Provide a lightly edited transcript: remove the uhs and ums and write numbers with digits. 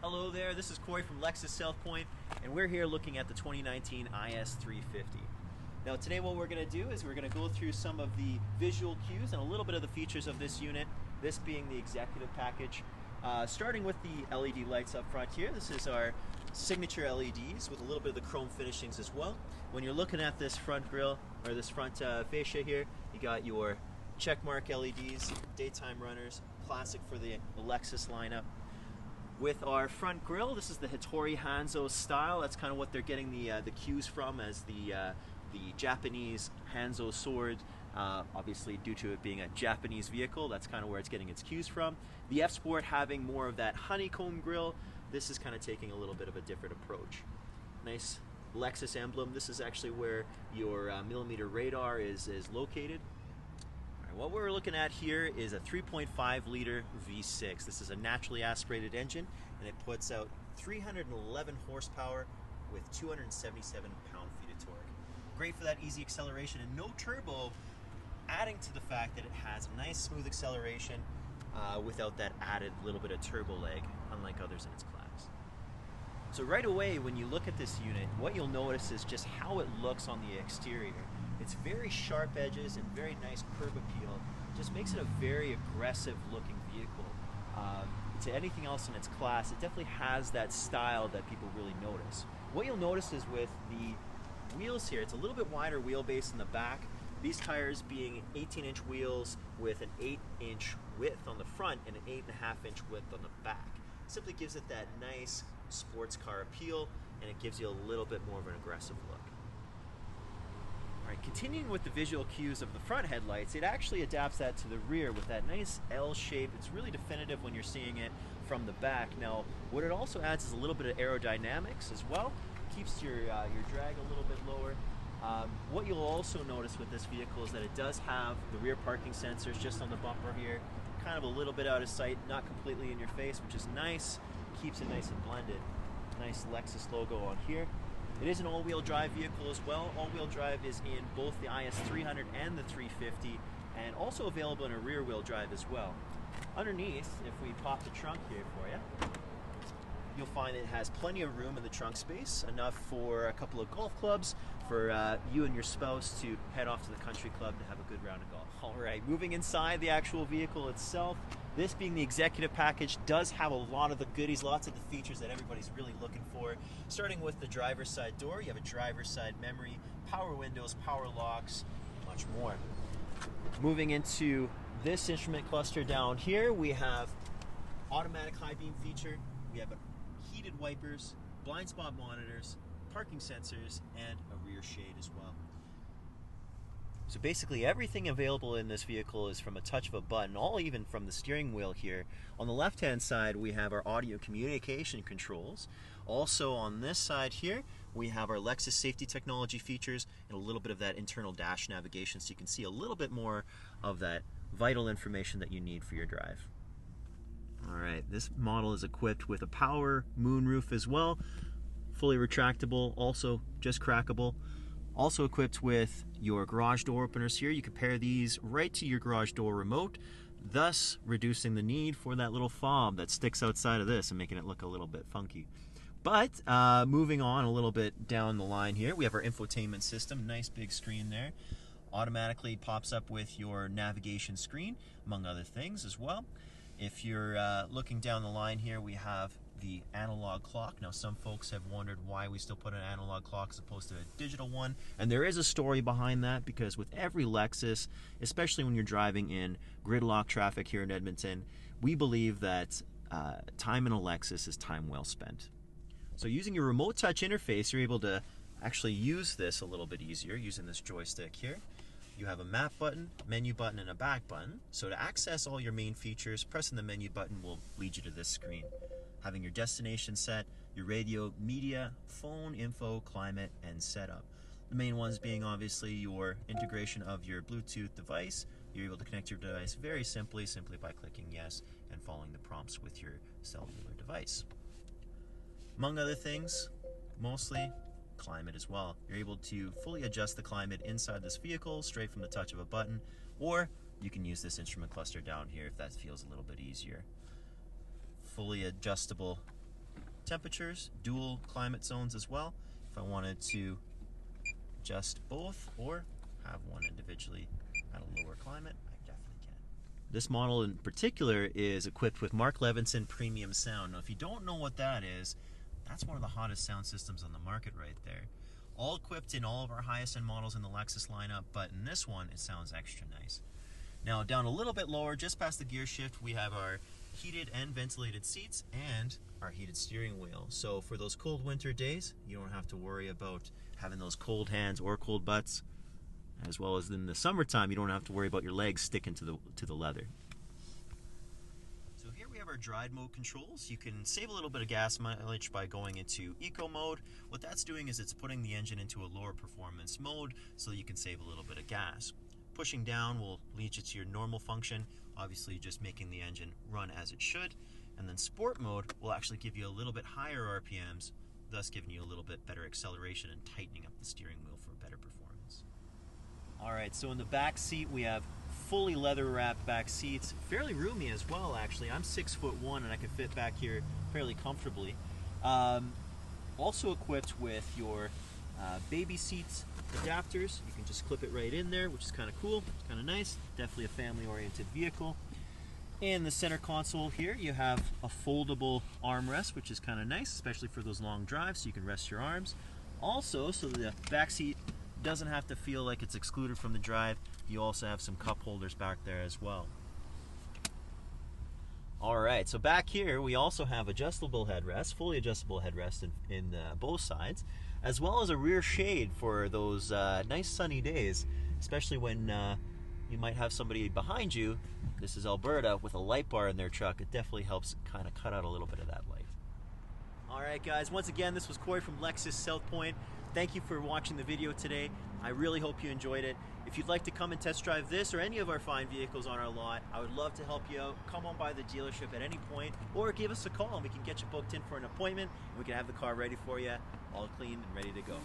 Hello there, this is Corey from Lexus South Pointe, and we're here looking at the 2019 IS350. Now today what we're going to do is we're going to go through some of the visual cues and a little bit of the features of this unit, this being the executive package. Starting with the LED lights up front here, this is our signature LEDs with a little bit of the chrome finishings as well. When you're looking at this front grille, or this front fascia here, you got your checkmark LEDs, daytime runners, classic for the Lexus lineup. With our front grille, this is the Hattori Hanzo style. That's kind of what they're getting the cues from, as the Japanese Hanzo sword. Obviously, due to it being a Japanese vehicle, that's kind of where it's getting its cues from. The F-Sport having more of that honeycomb grille. This is kind of taking a little bit of a different approach. Nice Lexus emblem. This is actually where your millimeter radar is located. What we're looking at here is a 3.5 liter V6. This is a naturally aspirated engine, and it puts out 311 horsepower with 277 pound-feet of torque. Great for that easy acceleration and no turbo, adding to the fact that it has nice smooth acceleration without that added little bit of turbo lag, unlike others in its class. So right away when you look at this unit, what you'll notice is just how it looks on the exterior. It's very sharp edges and very nice curb appeal. Just makes it a very aggressive looking vehicle. To anything else in its class, it definitely has that style that people really notice. What you'll notice is with the wheels here, it's a little bit wider wheelbase in the back. These tires being 18-inch wheels with an 8-inch width on the front and an 8.5-inch width on the back. Simply gives it that nice sports car appeal, and it gives you a little bit more of an aggressive look. Alright, continuing with the visual cues of the front headlights, it actually adapts that to the rear with that nice L shape. It's really definitive when you're seeing it from the back. Now, what it also adds is a little bit of aerodynamics as well. Keeps your drag a little bit lower. What you'll also notice with this vehicle is that it does have the rear parking sensors just on the bumper here, kind of a little bit out of sight, not completely in your face, which is nice. Keeps it nice and blended. Nice Lexus logo on here. It is an all-wheel drive vehicle as well. All-wheel drive is in both the IS300 and the 350, and also available in a rear-wheel drive as well. Underneath, if we pop the trunk here for you, you'll find it has plenty of room in the trunk space, enough for a couple of golf clubs, for you and your spouse to head off to the country club to have a good round of golf. Alright, moving inside the actual vehicle itself, this being the executive package does have a lot of the goodies, lots of the features that everybody's really looking for. Starting with the driver's side door, you have a driver's side memory, power windows, power locks, much more. Moving into this instrument cluster down here, we have automatic high beam feature, we have heated wipers, blind spot monitors, parking sensors, and a rear shade as well. So basically everything available in this vehicle is from a touch of a button, all even from the steering wheel here. On the left hand side we have our audio communication controls. Also on this side here we have our Lexus safety technology features and a little bit of that internal dash navigation, so you can see a little bit more of that vital information that you need for your drive. Alright, this model is equipped with a power moonroof as well, fully retractable, also just crackable. Also equipped with your garage door openers here. You can pair these right to your garage door remote, thus reducing the need for that little fob that sticks outside of this and making it look a little bit funky. But moving on a little bit down the line here, we have our infotainment system, nice big screen there. Automatically pops up with your navigation screen, among other things as well. If you're looking down the line here, we have the analog clock. Now some folks have wondered why we still put an analog clock as opposed to a digital one, and there is a story behind that, because with every Lexus, especially when you're driving in gridlock traffic here in Edmonton, we believe that time in a Lexus is time well spent. So using your remote touch interface, you're able to actually use this a little bit easier using this joystick here. You have a map button, menu button, and a back button. So to access all your main features, pressing the menu button will lead you to this screen. Having your destination set, your radio, media, phone, info, climate, and setup. The main ones being obviously your integration of your Bluetooth device. You're able to connect your device very simply by clicking yes and following the prompts with your cellular device. Among other things, mostly climate as well. You're able to fully adjust the climate inside this vehicle straight from the touch of a button, or you can use this instrument cluster down here if that feels a little bit easier. Fully adjustable temperatures, dual climate zones as well. If I wanted to adjust both or have one individually at a lower climate, I definitely can. This model in particular is equipped with Mark Levinson premium sound. Now if you don't know what that is, that's one of the hottest sound systems on the market right there. All equipped in all of our highest end models in the Lexus lineup, but in this one it sounds extra nice. Now down a little bit lower, just past the gear shift, we have our heated and ventilated seats and our heated steering wheel. So for those cold winter days, you don't have to worry about having those cold hands or cold butts, as well as in the summertime, you don't have to worry about your legs sticking to the leather. So here we have our drive mode controls. You can save a little bit of gas mileage by going into eco mode. What that's doing is it's putting the engine into a lower performance mode so you can save a little bit of gas. Pushing down will lead you to your normal function, obviously just making the engine run as it should. And then sport mode will actually give you a little bit higher RPMs, thus giving you a little bit better acceleration and tightening up the steering wheel for better performance. Alright, so in the back seat we have fully leather wrapped back seats, fairly roomy as well actually. I'm 6'1" and I can fit back here fairly comfortably. Also equipped with your baby seats adapters. You can just clip it right in there, which is kind of cool, kind of nice. Definitely a family-oriented vehicle. In the center console here, you have a foldable armrest, which is kind of nice, especially for those long drives, so you can rest your arms. Also, so the back seat doesn't have to feel like it's excluded from the drive, you also have some cup holders back there as well. Alright, so back here we also have adjustable headrests, fully adjustable headrests in both sides, as well as a rear shade for those nice sunny days, especially when you might have somebody behind you. This is Alberta with a light bar in their truck. It definitely helps kind of cut out a little bit of that light. Alright guys, once again this was Corey from Lexus South Pointe. Thank you for watching the video today. I really hope you enjoyed it. If you'd like to come and test drive this or any of our fine vehicles on our lot, I would love to help you out. Come on by the dealership at any point or give us a call and we can get you booked in for an appointment and we can have the car ready for you, all clean and ready to go.